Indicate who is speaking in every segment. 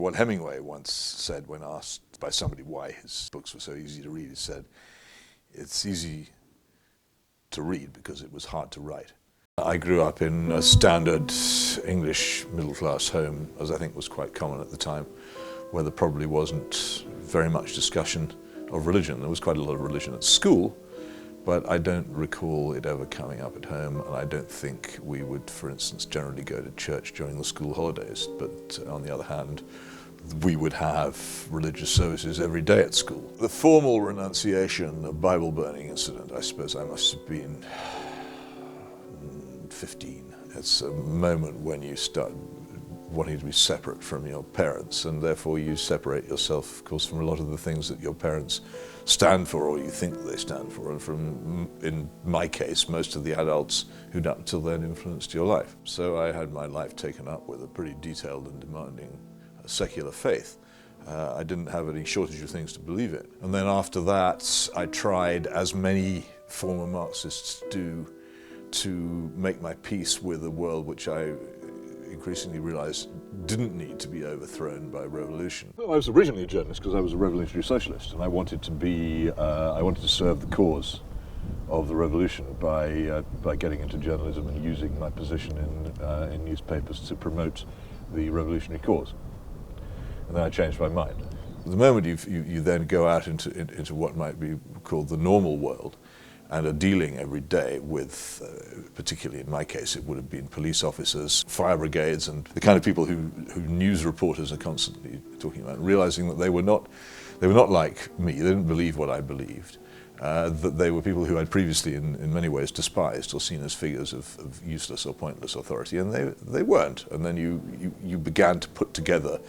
Speaker 1: What Hemingway once said when asked by somebody why his books were so easy to read, he said, "It's easy to read because it was hard to write." I grew up in a standard English middle-class home, as I think was quite common at the time, where there probably wasn't very much discussion of religion. There was quite a lot of religion at school, but I don't recall it ever coming up at home, and I don't think we would, for instance, generally go to church during the school holidays. But on the other hand, we would have religious services every day at school. The formal renunciation of Bible burning incident, I suppose I must have been 15. It's a moment when you start wanting to be separate from your parents, and therefore you separate yourself, of course, from a lot of the things that your parents stand for or you think they stand for, and from, in my case, most of the adults who'd up till then influenced your life. So I had my life taken up with a pretty detailed and demanding secular faith. I didn't have any shortage of things to believe in. And then after that, I tried, as many former Marxists do, to make my peace with a world which I increasingly realized didn't need to be overthrown by revolution. Well, I was originally a journalist because I was a revolutionary socialist, and I wanted to serve the cause of the revolution by getting into journalism and using my position in newspapers to promote the revolutionary cause. And then I changed my mind. The moment you then go out into what might be called the normal world, and are dealing every day with, particularly in my case, it would have been police officers, fire brigades, and the kind of people who news reporters are constantly talking about, realizing that they were not like me. They didn't believe what I believed. That they were people who I'd previously, in many ways, despised or seen as figures of useless or pointless authority, and they weren't. And then you began to put together,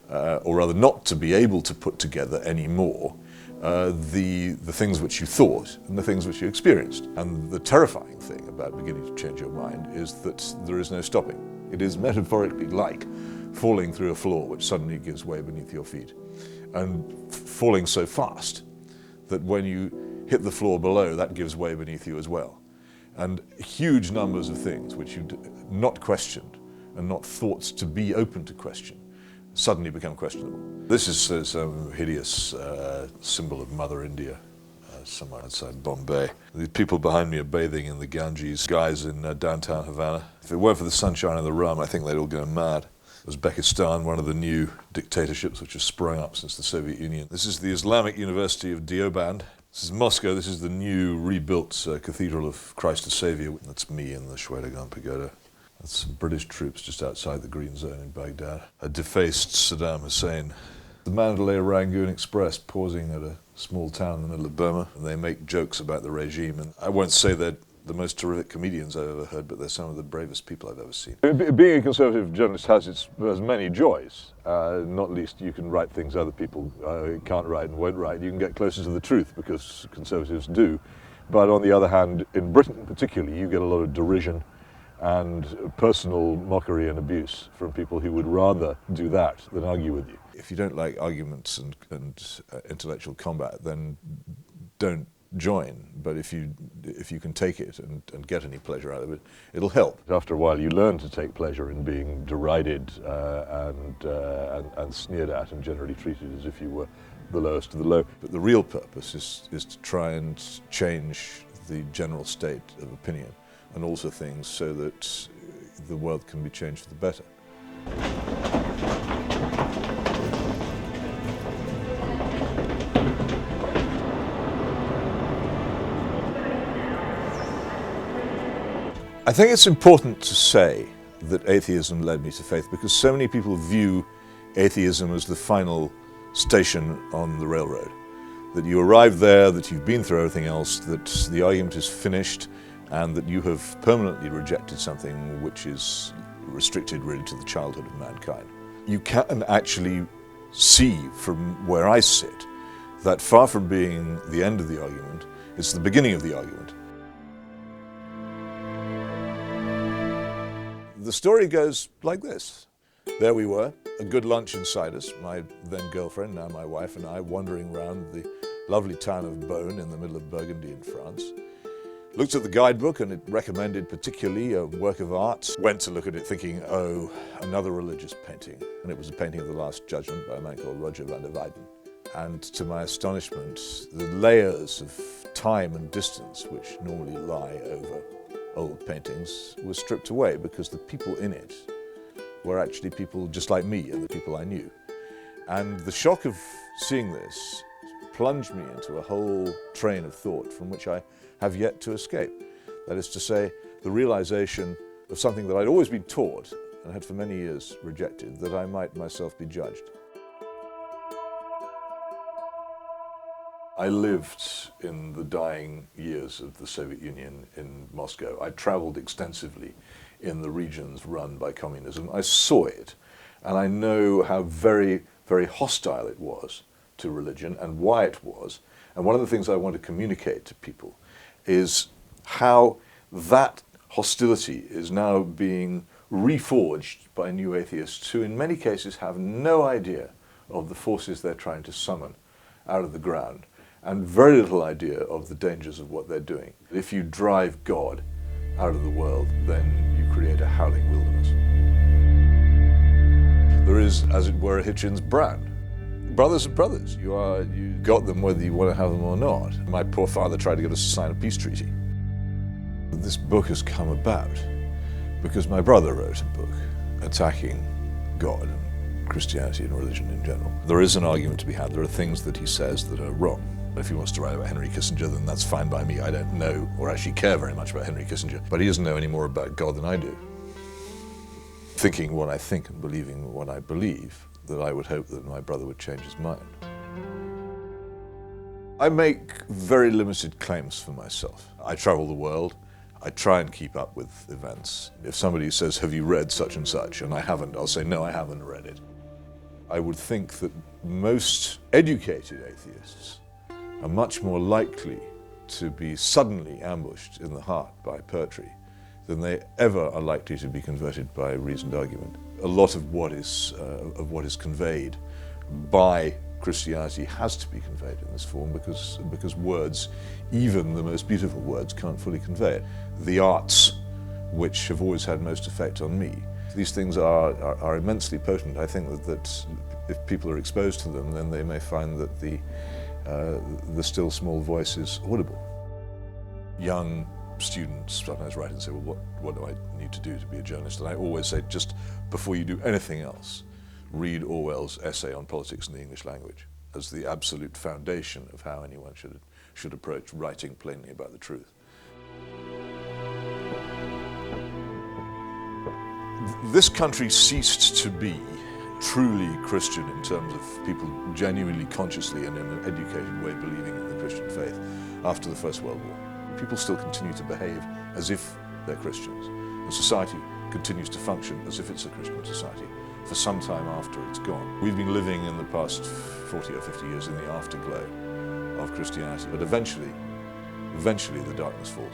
Speaker 1: or rather not to be able to put together anymore, the things which you thought and the things which you experienced. And the terrifying thing about beginning to change your mind is that there is no stopping. It is metaphorically like falling through a floor which suddenly gives way beneath your feet, and falling so fast that when you hit the floor below, that gives way beneath you as well. And huge numbers of things which you'd not questioned and not thought to be open to question suddenly become questionable. This is some hideous symbol of Mother India, somewhere outside Bombay. The people behind me are bathing in the Ganges, guys in downtown Havana. If it weren't for the sunshine and the rum, I think they'd all go mad. Uzbekistan, one of the new dictatorships which has sprung up since the Soviet Union. This is the Islamic University of Deoband. This is Moscow. This is the new rebuilt Cathedral of Christ the Saviour. That's me in the Shwedagon Pagoda. That's some British troops just outside the Green Zone in Baghdad. A defaced Saddam Hussein. The Mandalay Rangoon Express pausing at a small town in the middle of Burma. And they make jokes about the regime. And I won't say they're the most terrific comedians I've ever heard, but they're some of the bravest people I've ever seen. Being a conservative journalist has many joys. Not least you can write things other people can't write and won't write. You can get closer to the truth because conservatives do. But on the other hand, in Britain particularly, you get a lot of derision and personal mockery and abuse from people who would rather do that than argue with you. If you don't like arguments and intellectual combat, then don't join. But if you can take it and get any pleasure out of it, it'll help. After a while, you learn to take pleasure in being derided and sneered at and generally treated as if you were the lowest of the low. But the real purpose is to try and change the general state of opinion and alter things so that the world can be changed for the better. I think it's important to say that atheism led me to faith because so many people view atheism as the final station on the railroad. That you arrive there, that you've been through everything else, that the argument is finished, and that you have permanently rejected something which is restricted really to the childhood of mankind. You can actually see from where I sit that far from being the end of the argument, it's the beginning of the argument. The story goes like this. There we were, a good lunch inside us, my then girlfriend, now my wife, and I wandering around the lovely town of Beaune in the middle of Burgundy in France. Looked at the guidebook and it recommended particularly a work of art. Went to look at it thinking, oh, another religious painting. And it was a painting of the Last Judgment by a man called Roger van der Weyden. And to my astonishment, the layers of time and distance which normally lie over old paintings were stripped away because the people in it were actually people just like me and the people I knew. And the shock of seeing this plunged me into a whole train of thought from which I have yet to escape. That is to say, the realization of something that I'd always been taught and had for many years rejected, that I might myself be judged. I lived in the dying years of the Soviet Union in Moscow. I traveled extensively in the regions run by communism. I saw it, and I know how very, very hostile it was to religion and why it was. And one of the things I want to communicate to people is how that hostility is now being reforged by new atheists who in many cases have no idea of the forces they're trying to summon out of the ground and very little idea of the dangers of what they're doing. If you drive God out of the world, then you create a howling wilderness. There is, as it were, a Hitchens brand. Brothers are brothers. You got them whether you want to have them or not. My poor father tried to get us to sign a peace treaty. This book has come about because my brother wrote a book attacking God and Christianity and religion in general. There is an argument to be had. There are things that he says that are wrong. If he wants to write about Henry Kissinger, then that's fine by me. I don't know or actually care very much about Henry Kissinger, but he doesn't know any more about God than I do. Thinking what I think and believing what I believe, that I would hope that my brother would change his mind. I make very limited claims for myself. I travel the world. I try and keep up with events. If somebody says, have you read such and such? And I haven't, I'll say, no, I haven't read it. I would think that most educated atheists are much more likely to be suddenly ambushed in the heart by poetry than they ever are likely to be converted by reasoned argument. A lot of what is conveyed by Christianity has to be conveyed in this form because words, even the most beautiful words, can't fully convey it. The arts, which have always had most effect on me, these things are immensely potent. I think that if people are exposed to them, then they may find that the still small voice is audible. Young students sometimes write and say, well, what do I need to do to be a journalist? And I always say, just before you do anything else, read Orwell's essay on politics in the English language as the absolute foundation of how anyone should approach writing plainly about the truth. This country ceased to be truly Christian in terms of people genuinely, consciously, and in an educated way believing in the Christian faith after the First World War. People still continue to behave as if they're Christians. The society continues to function as if it's a Christian society for some time after it's gone. We've been living in the past 40 or 50 years in the afterglow of Christianity, but eventually the darkness falls.